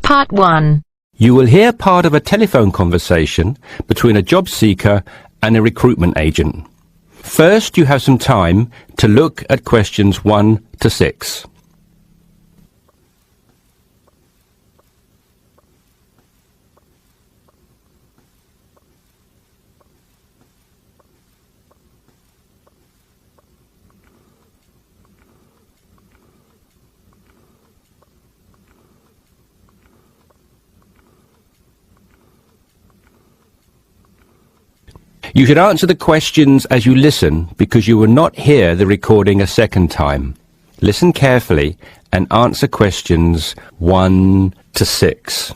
Part 1. You will hear part of a telephone conversation between a job seeker and a recruitment agent. First, you have some time to look at questions 1 to 6. You should answer the questions as you listen because you will not hear the recording a second time. Listen carefully and answer questions 1 to 6.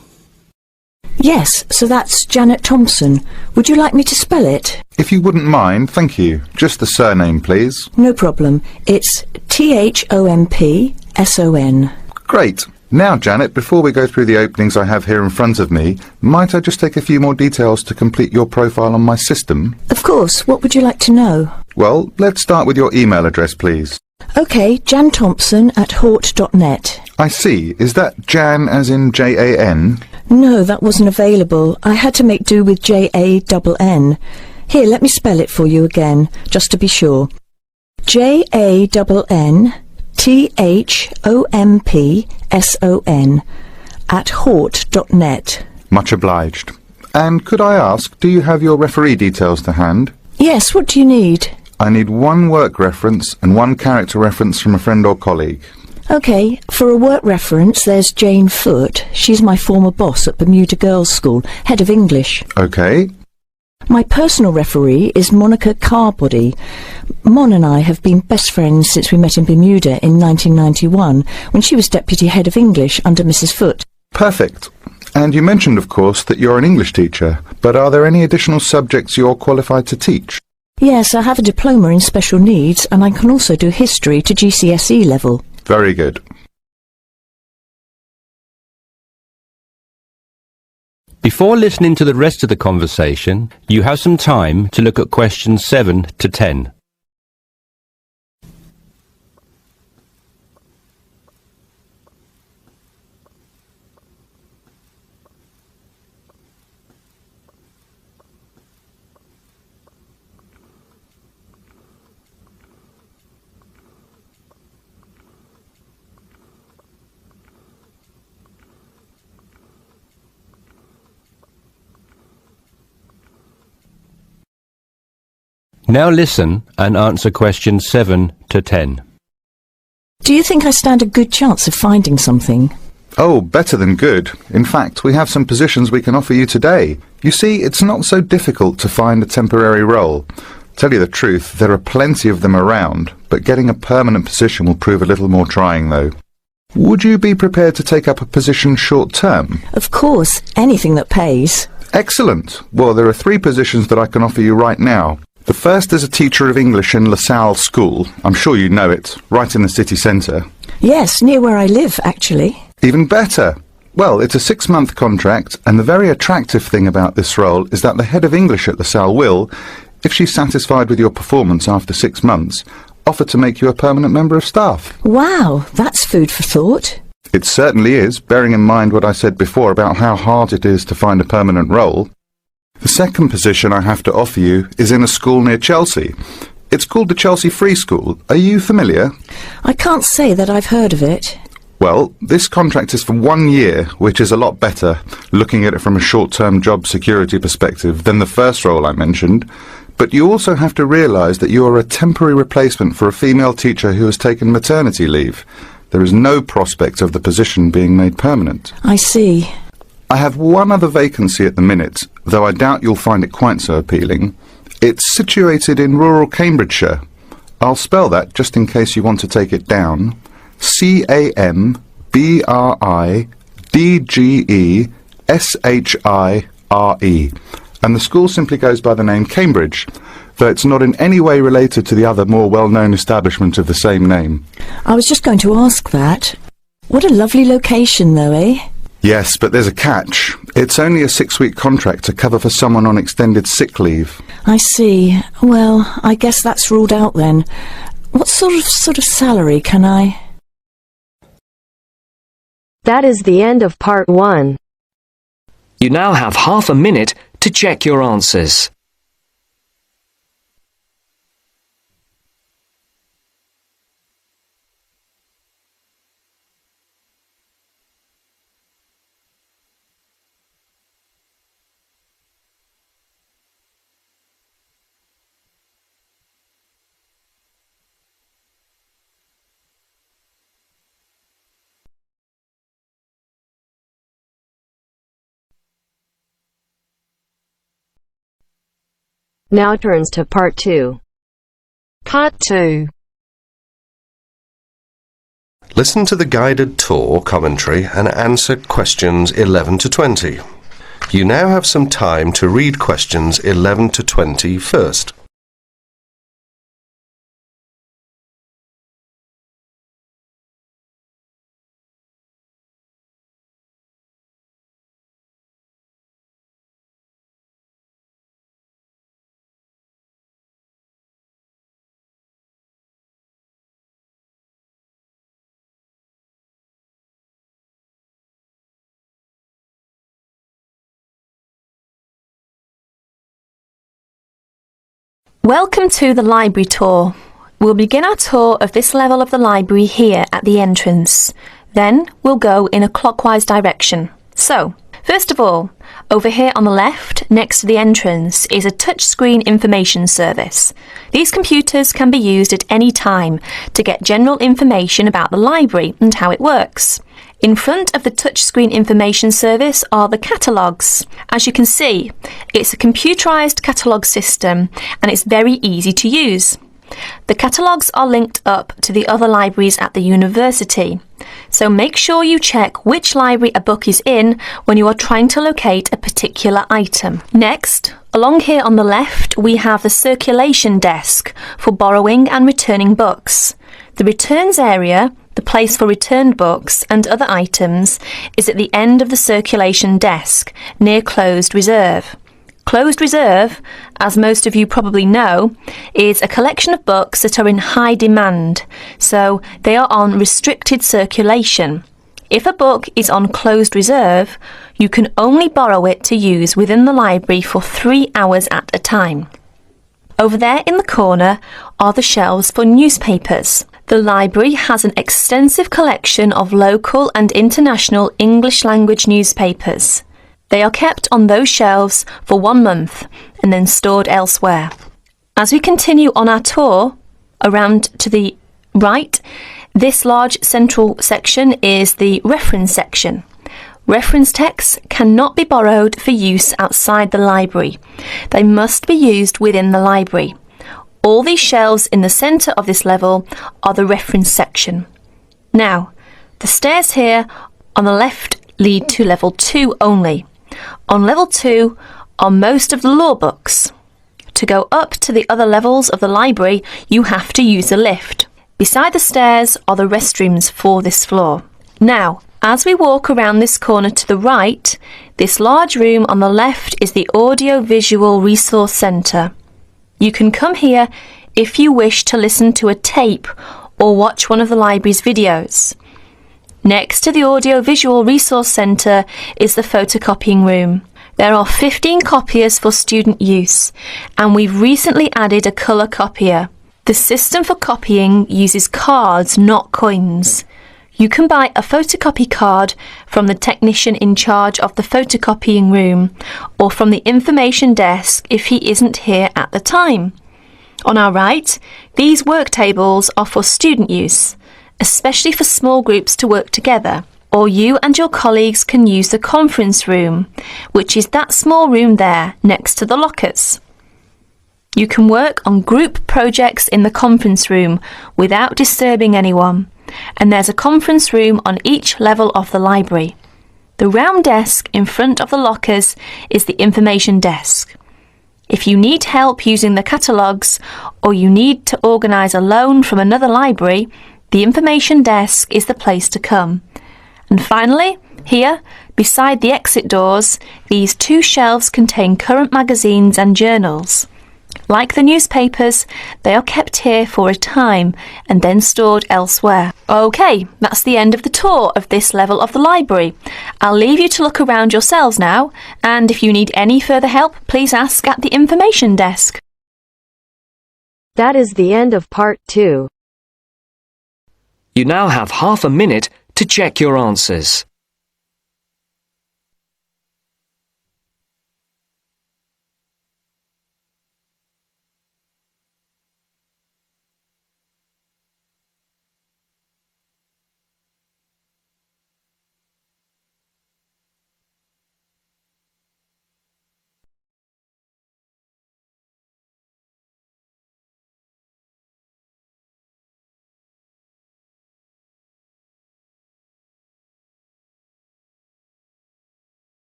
Yes, so that's Janet Thompson. Would you like me to spell it? If you wouldn't mind, thank you. Just the surname, please. No problem. It's Thompson. Great. Now, Janet, before we go through the openings I have here in front of me, might I just take a few more details to complete your profile on my system? Of course. What would you like to know? Well, let's start with your email address, please. OK, janthompson@hort.net. I see. Is that Jan as in Jan? No, that wasn't available. I had to make do with Jann. Here, let me spell it for you again, just to be sure. JANNTHOMPSON@hort.net. Much obliged. And could I ask, do you have your referee details to hand? Yes, what do you need? I need one work reference and one character reference from a friend or colleague. OK, for a work reference, there's Jane Foote. She's my former boss at Bermuda Girls' School, head of English. OK. My personal referee is Monica Carbody. Mon and I have been best friends since we met in Bermuda in 1991, when she was deputy head of English under Mrs. Foote. Perfect. And you mentioned, of course, that you're an English teacher, but are there any additional subjects you're qualified to teach? Yes, I have a diploma in special needs, and I can also do history to GCSE level. Very good. Before listening to the rest of the conversation, you have some time to look at questions 7 to 10. Now listen and answer questions 7 to 10. Do you think I stand a good chance of finding something? Oh, better than good. In fact, we have some positions we can offer you today. You see, it's not so difficult to find a temporary role. Tell you the truth, there are plenty of them around, but getting a permanent position will prove a little more trying, though. Would you be prepared to take up a position short-term? Of course, anything that pays. Excellent. Well, there are 3 positions that I can offer you right now. The first is a teacher of English in LaSalle School. I'm sure you know it, right in the city centre. Yes, near where I live, actually. Even better. Well, it's a 6-month contract, and the very attractive thing about this role is that the head of English at LaSalle will, if she's satisfied with your performance after 6 months, offer to make you a permanent member of staff. Wow, that's food for thought. It certainly is, bearing in mind what I said before about how hard it is to find a permanent role. The second position I have to offer you is in a school near Chelsea. It's called the Chelsea Free School. Are you familiar? I can't say that I've heard of it. Well, this contract is for 1 year, which is a lot better, looking at it from a short-term job security perspective, than the first role I mentioned. But you also have to realise that you are a temporary replacement for a female teacher who has taken maternity leave. There is no prospect of the position being made permanent. I see. I have one other vacancy at the minute, though I doubt you'll find it quite so appealing. It's situated in rural Cambridgeshire. I'll spell that just in case you want to take it down. CAMBRIDGESHIRE. And the school simply goes by the name Cambridge, though it's not in any way related to the other more well-known establishment of the same name. I was just going to ask that. What a lovely location, though, eh? Yes, but there's a catch. It's only a 6-week contract to cover for someone on extended sick leave. I see. Well, I guess that's ruled out then. What sort of salary can I... That is the end of part 1. You now have half a minute to check your answers. Now turns to part 2. Part 2. Listen to the guided tour commentary and answer questions 11 to 20. You now have some time to read questions 11 to 20 first. Welcome to the library tour. We'll begin our tour of this level of the library here at the entrance. Then we'll go in a clockwise direction. So, first of all, over here on the left, next to the entrance, is a touchscreen information service. These computers can be used at any time to get general information about the library and how it works. In front of the touchscreen information service are the catalogues. As you can see, it's a computerized catalogue system and it's very easy to use. The catalogues are linked up to the other libraries at the university, so make sure you check which library a book is in when you are trying to locate a particular item. Next, along here on the left, we have the circulation desk for borrowing and returning books. The returns area, the place for returned books and other items, is at the end of the circulation desk, near closed reserve. Closed reserve, as most of you probably know, is a collection of books that are in high demand, so they are on restricted circulation. If a book is on closed reserve, you can only borrow it to use within the library for 3 hours at a time. Over there in the corner are the shelves for newspapers. The library has an extensive collection of local and international English language newspapers. They are kept on those shelves for 1 month and then stored elsewhere. As we continue on our tour, around to the right, this large central section is the reference section. Reference texts cannot be borrowed for use outside the library. They must be used within the library. All these shelves in the centre of this level are the reference section. Now, the stairs here on the left lead to level 2 only. On level 2 are most of the law books. To go up to the other levels of the library, you have to use a lift. Beside the stairs are the restrooms for this floor. Now, as we walk around this corner to the right, this large room on the left is the Audio-Visual Resource Centre. You can come here if you wish to listen to a tape or watch one of the library's videos. Next to the Audio-Visual Resource Centre is the photocopying room. There are 15 copiers for student use, and we've recently added a colour copier. The system for copying uses cards, not coins. You can buy a photocopy card from the technician in charge of the photocopying room or from the information desk if he isn't here at the time. On our right, these work tables are for student use, especially for small groups to work together, or you and your colleagues can use the conference room, which is that small room there next to the lockers. You can work on group projects in the conference room without disturbing anyone, and there's a conference room on each level of the library. The round desk in front of the lockers is the information desk. If you need help using the catalogues or you need to organise a loan from another library, the information desk is the place to come. And finally, here, beside the exit doors, these 2 shelves contain current magazines and journals. Like the newspapers, they are kept here for a time and then stored elsewhere. OK, that's the end of the tour of this level of the library. I'll leave you to look around yourselves now, and if you need any further help, please ask at the information desk. That is the end of part 2. You now have half a minute to check your answers.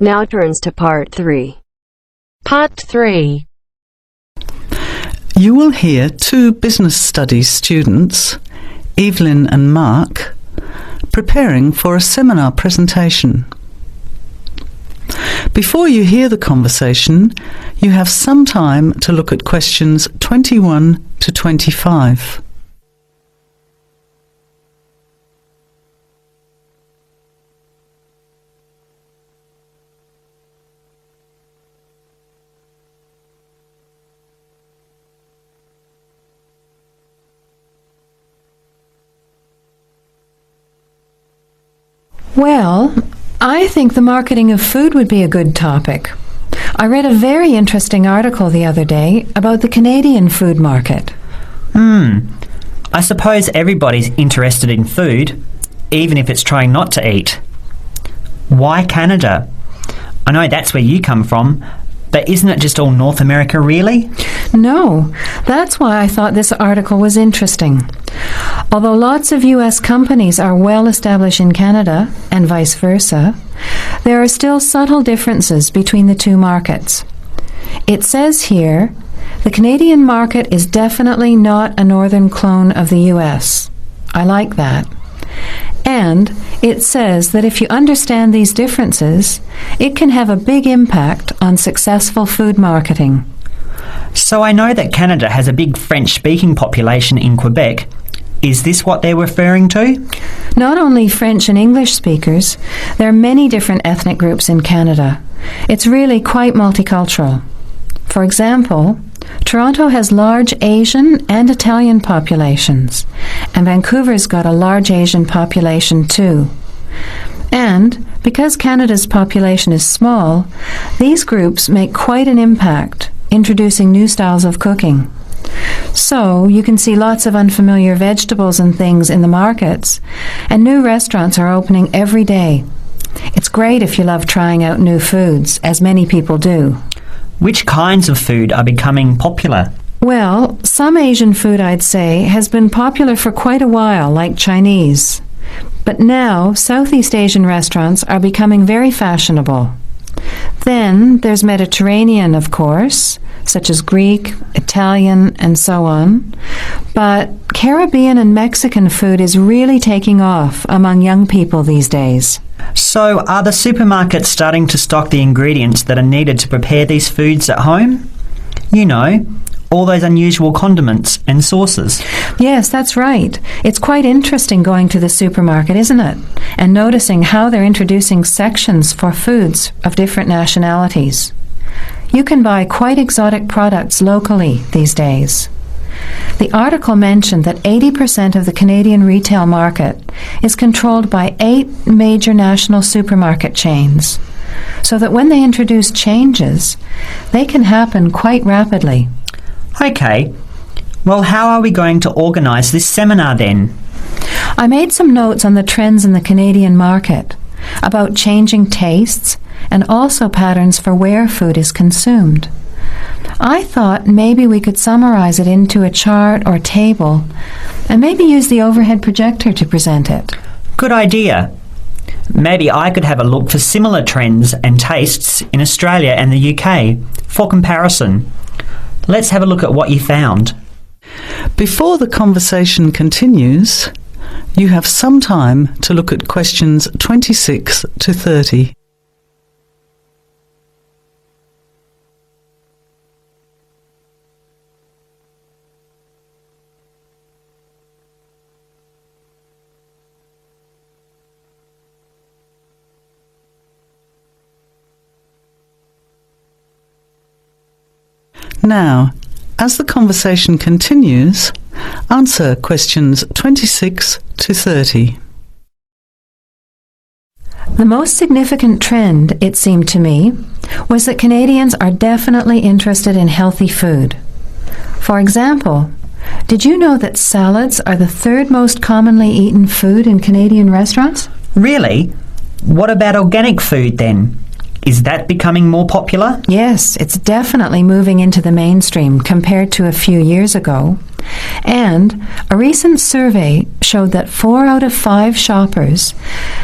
Now turns to part 3. Part 3. You will hear two business studies students, Evelyn and Mark, preparing for a seminar presentation. Before you hear the conversation, you have some time to look at questions 21 to 25. Well, I think the marketing of food would be a good topic. I read a very interesting article the other day about the Canadian food market. I suppose everybody's interested in food, even if it's trying not to eat. Why Canada? I know that's where you come from, but isn't it just all North America, really? No, that's why I thought this article was interesting. Although lots of US companies are well established in Canada, and vice versa, there are still subtle differences between the two markets. It says here, the Canadian market is definitely not a northern clone of the US. I like that. And it says that if you understand these differences, it can have a big impact on successful food marketing. So I know that Canada has a big French-speaking population in Quebec. Is this what they're referring to? Not only French and English speakers, there are many different ethnic groups in Canada. It's really quite multicultural. For example, Toronto has large Asian and Italian populations, and Vancouver's got a large Asian population too. And because Canada's population is small, these groups make quite an impact, introducing new styles of cooking. So you can see lots of unfamiliar vegetables and things in the markets, and new restaurants are opening every day. It's great if you love trying out new foods, as many people do. Which kinds of food are becoming popular? Well, some Asian food, I'd say, has been popular for quite a while, like Chinese. But now, Southeast Asian restaurants are becoming very fashionable. Then there's Mediterranean, of course, such as Greek, Italian, and so on. But Caribbean and Mexican food is really taking off among young people these days. So are the supermarkets starting to stock the ingredients that are needed to prepare these foods at home? You know, all those unusual condiments and sauces. Yes, that's right. It's quite interesting going to the supermarket, isn't it? And noticing how they're introducing sections for foods of different nationalities. You can buy quite exotic products locally these days. The article mentioned that 80% of the Canadian retail market is controlled by 8 major national supermarket chains, so that when they introduce changes, they can happen quite rapidly. OK. Well, how are we going to organise this seminar then? I made some notes on the trends in the Canadian market, about changing tastes, and also patterns for where food is consumed. I thought maybe we could summarize it into a chart or table, and maybe use the overhead projector to present it. Good idea. Maybe I could have a look for similar trends and tastes in Australia and the UK for comparison. Let's have a look at what you found. Before the conversation continues, You have some time to look at questions 26 to 30. Now, as the conversation continues, answer questions 26 to 30. The most significant trend, it seemed to me, was that Canadians are definitely interested in healthy food. For example, did you know that salads are the third most commonly eaten food in Canadian restaurants? Really? What about organic food then? Is that becoming more popular? Yes, it's definitely moving into the mainstream compared to a few years ago. And a recent survey showed that 4 out of 5 shoppers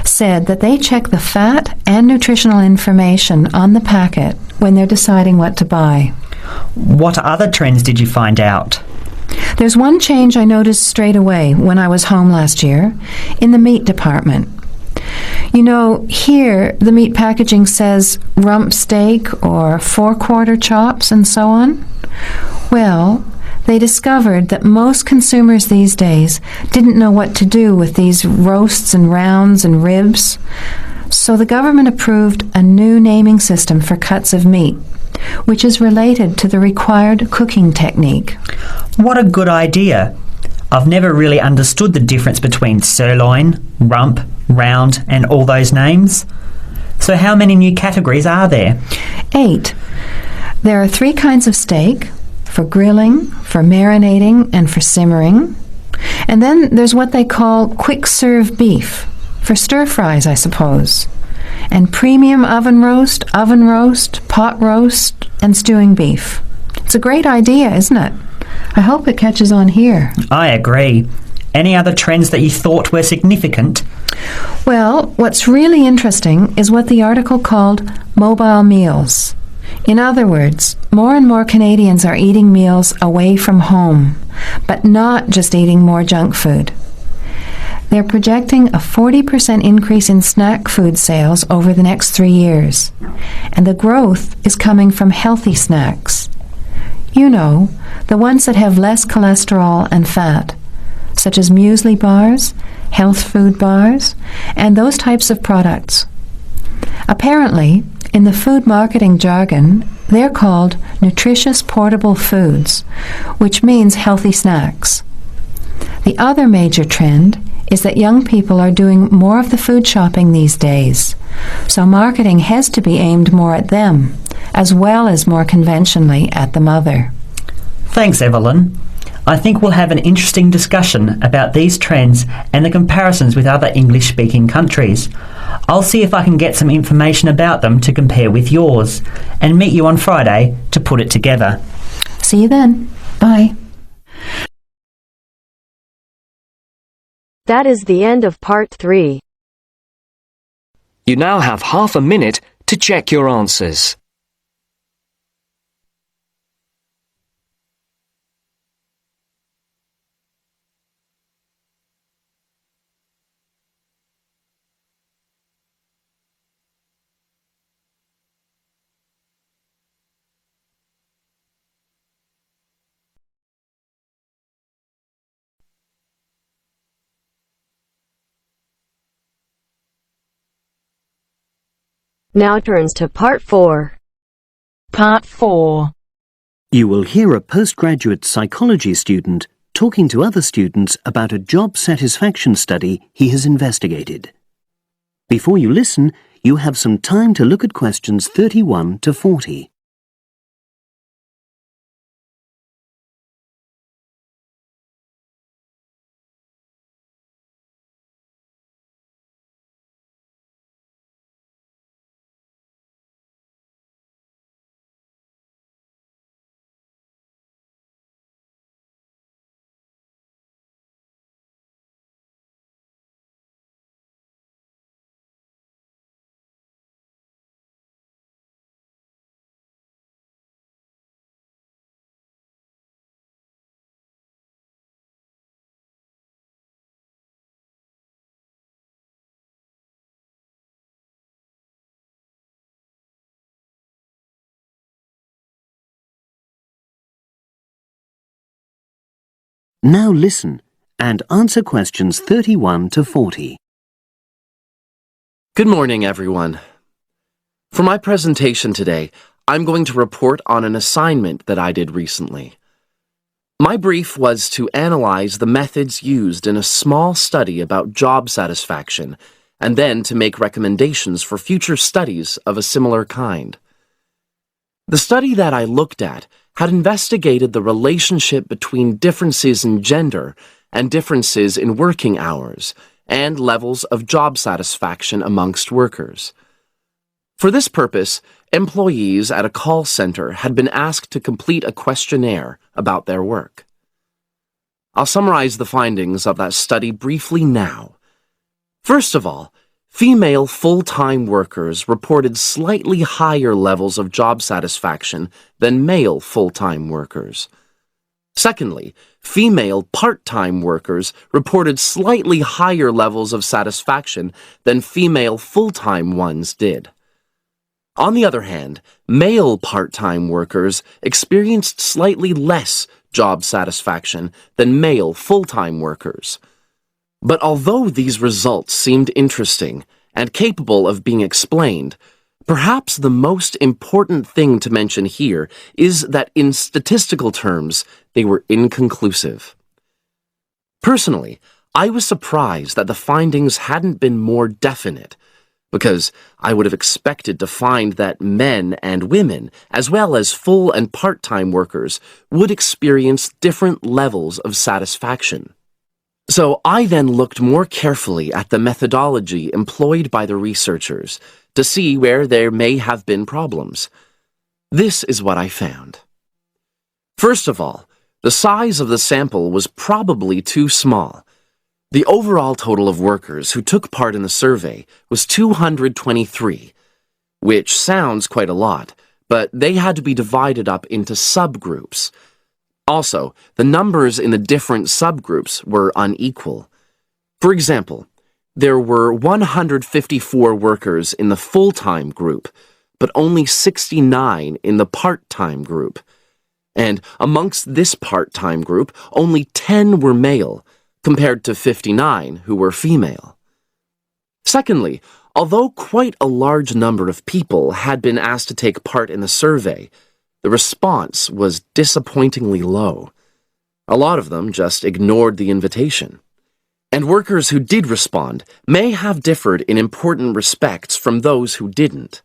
said that they check the fat and nutritional information on the packet when they're deciding what to buy. What other trends did you find out? There's one change I noticed straight away when I was home last year in the meat department. You know, here the meat packaging says rump steak or 4-quarter chops and so on. Well, they discovered that most consumers these days didn't know what to do with these roasts and rounds and ribs. So the government approved a new naming system for cuts of meat, which is related to the required cooking technique. What a good idea. I've never really understood the difference between sirloin, rump, round and all those names. So how many new categories are there? 8. There are 3 kinds of steak, for grilling, for marinating and for simmering. And then there's what they call quick-serve beef, for stir-fries, I suppose. And premium oven roast, pot roast and stewing beef. It's a great idea, isn't it? I hope it catches on here. I agree. Any other trends that you thought were significant? Well, what's really interesting is what the article called mobile meals. In other words, more and more Canadians are eating meals away from home, but not just eating more junk food. They're projecting a 40% increase in snack food sales over the next 3 years, and the growth is coming from healthy snacks. You know, the ones that have less cholesterol and fat, such as muesli bars, health food bars, and those types of products. Apparently, in the food marketing jargon, they're called nutritious portable foods, which means healthy snacks. The other major trend is that young people are doing more of the food shopping these days, so marketing has to be aimed more at them, as well as more conventionally at the mother. Thanks, Evelyn. I think we'll have an interesting discussion about these trends and the comparisons with other English-speaking countries. I'll see if I can get some information about them to compare with yours, and meet you on Friday to put it together. See you then. Bye. That is the end of part 3. You now have half a minute to check your answers. Now turns to part 4. Part 4. You will hear a postgraduate psychology student talking to other students about a job satisfaction study he has investigated. Before you listen, you have some time to look at questions 31 to 40. Now listen and answer questions 31 to 40. Good morning, everyone. For my presentation today, I'm going to report on an assignment that I did recently. My brief was to analyze the methods used in a small study about job satisfaction, and then to make recommendations for future studies of a similar kind. The study that I looked at had investigated the relationship between differences in gender and differences in working hours and levels of job satisfaction amongst workers. For this purpose, employees at a call center had been asked to complete a questionnaire about their work. I'll summarize the findings of that study briefly now. First of all, female full-time workers reported slightly higher levels of job satisfaction than male full-time workers. Secondly, female part-time workers reported slightly higher levels of satisfaction than female full-time ones did. On the other hand, male part-time workers experienced slightly less job satisfaction than male full-time workers. But although these results seemed interesting and capable of being explained, perhaps the most important thing to mention here is that in statistical terms, they were inconclusive. Personally, I was surprised that the findings hadn't been more definite, because I would have expected to find that men and women, as well as full and part-time workers, would experience different levels of satisfaction. So I then looked more carefully at the methodology employed by the researchers to see where there may have been problems. This is what I found. First of all, the size of the sample was probably too small. The overall total of workers who took part in the survey was 223, which sounds quite a lot, but they had to be divided up into subgroups. Also, the numbers in the different subgroups were unequal. For example, there were 154 workers in the full-time group, but only 69 in the part-time group. And amongst this part-time group, only 10 were male, compared to 59 who were female. Secondly, although quite a large number of people had been asked to take part in the survey, the response was disappointingly low. A lot of them just ignored the invitation. And workers who did respond may have differed in important respects from those who didn't.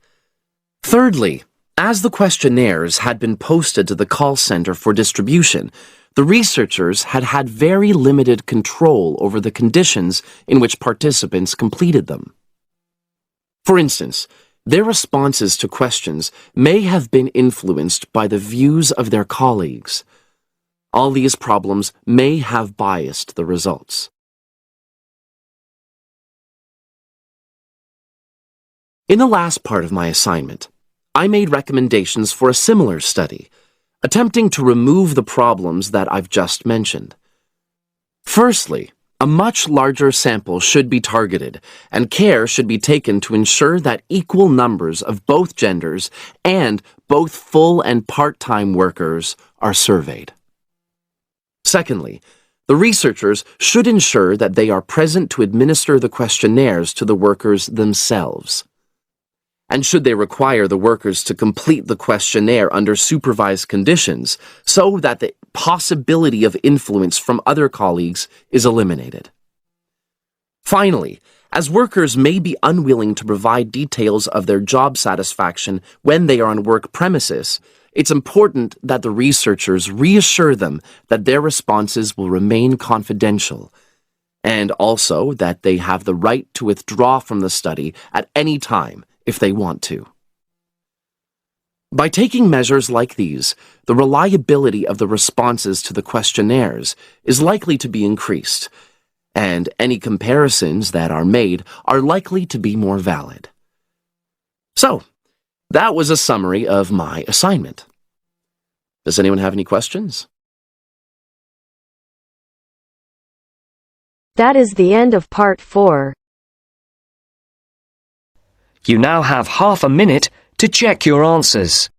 Thirdly, as the questionnaires had been posted to the call center for distribution, the researchers had had very limited control over the conditions in which participants completed them. For instance, their responses to questions may have been influenced by the views of their colleagues. All these problems may have biased the results. In the last part of my assignment, I made recommendations for a similar study, attempting to remove the problems that I've just mentioned. Firstly, a much larger sample should be targeted, and care should be taken to ensure that equal numbers of both genders and both full and part-time workers are surveyed. Secondly, the researchers should ensure that they are present to administer the questionnaires to the workers themselves. And should they require the workers to complete the questionnaire under supervised conditions so that the possibility of influence from other colleagues is eliminated. Finally, as workers may be unwilling to provide details of their job satisfaction when they are on work premises, it's important that the researchers reassure them that their responses will remain confidential, and also that they have the right to withdraw from the study at any time if they want to. By taking measures like these, the reliability of the responses to the questionnaires is likely to be increased, and any comparisons that are made are likely to be more valid. So, that was a summary of my assignment. Does anyone have any questions? That is the end of part 4. You now have half a minute to check your answers.